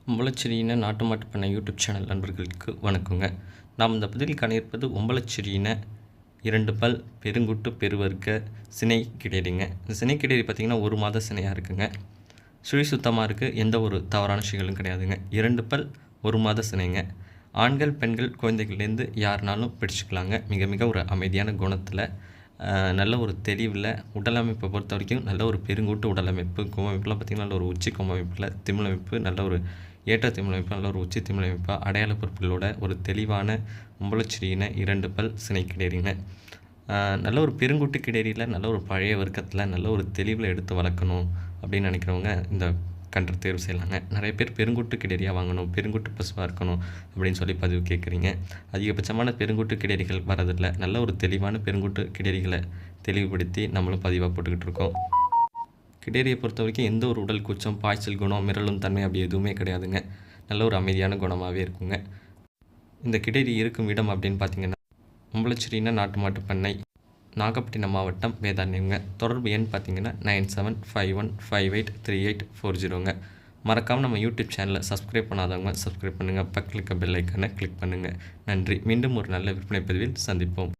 ஒம்பளச்செடியின நாட்டு மாட்டு பண்ணை யூடியூப் சேனல் நண்பர்களுக்கு வணக்கங்க. நாம் இந்த பதிவில் காண இருப்பது ஒம்பளச்செடியின 2 பல் பெருங்குட்டு பெருவர்க்க சினை கிடையறிங்க. இந்த சினை கிடையறி பார்த்திங்கன்னா 1 மாத சினையாக இருக்குங்க. சுழி சுத்தமாக இருக்குது, எந்த ஒரு தவறான விஷயங்களும் கிடையாதுங்க. 2 பல் 1 மாத சினைங்க. ஆண்கள் பெண்கள் குழந்தைகள்லேருந்து யாருனாலும் பிடிச்சிக்கலாங்க. மிக மிக ஒரு அமைதியான குணத்தில், நல்ல ஒரு தெளிவில், உடலமைப்பை பொறுத்த வரைக்கும் நல்ல ஒரு பெருங்கூட்டு உடலமைப்பு. குமமைப்புலாம் பார்த்திங்கன்னா நல்ல ஒரு உச்சி குமமைப்பில், திமிழமைப்பு நல்ல ஒரு ஏற்ற திமிழமைப்பு, நல்ல ஒரு உச்சி திமிழமைப்பாக அடையாள பொருட்களோட ஒரு தெளிவான ஒம்பளச்செடியின 2 பல் சினை கிடையறிங்க. நல்ல ஒரு பெருங்குட்டு கிடையறியில் நல்ல ஒரு பழைய வர்க்கத்தில் நல்ல ஒரு தெளிவில் எடுத்து வளர்க்கணும் அப்படின்னு நினைக்கிறவங்க இந்த கன்று தேர்வு செய்யலாங்க. நிறைய பேர் பெருங்குட்டு கிடையறியாக வாங்கணும், பெருங்குட்டு பசுவாக இருக்கணும் அப்படின்னு சொல்லி பதிவு கேட்குறீங்க. அதிகபட்சமான பெருங்குட்டு கிடையறிகள் வரதில்லை. நல்ல ஒரு தெளிவான பெருங்குட்டு கிடையறிகளை தெளிவுபடுத்தி நம்மளும் பதிவாக போட்டுக்கிட்டு இருக்கோம். கிடையறியை பொறுத்த வரைக்கும் எந்த ஒரு உடல் கூச்சம், பாய்ச்சல் குணம், மிரளும் தன்மை அப்படி எதுவுமே கிடையாதுங்க. நல்ல ஒரு அமைதியான குணமாகவே இருக்குங்க. இந்த கிடையறி இருக்கும் இடம் அப்படின்னு பார்த்தீங்கன்னா ஒம்பளச்செடியின நாட்டு மாட்டு பண்ணை, நாகப்பட்டினம் மாவட்டம், வேதாரண்யங்க. தொடர்பு எண் பார்த்தீங்கன்னா 9751583840ங்க. மறக்காமல் நம்ம யூடியூப் சேனலை சப்ஸ்கிரைப் பண்ணாதவங்க சப்ஸ்கிரைப் பண்ணுங்கள். பக்கத்தில் இருக்க பெல் ஐக்கானை கிளிக் பண்ணுங்கள். நன்றி. மீண்டும் ஒரு நல்ல விற்பனை பதிவில் சந்திப்போம்.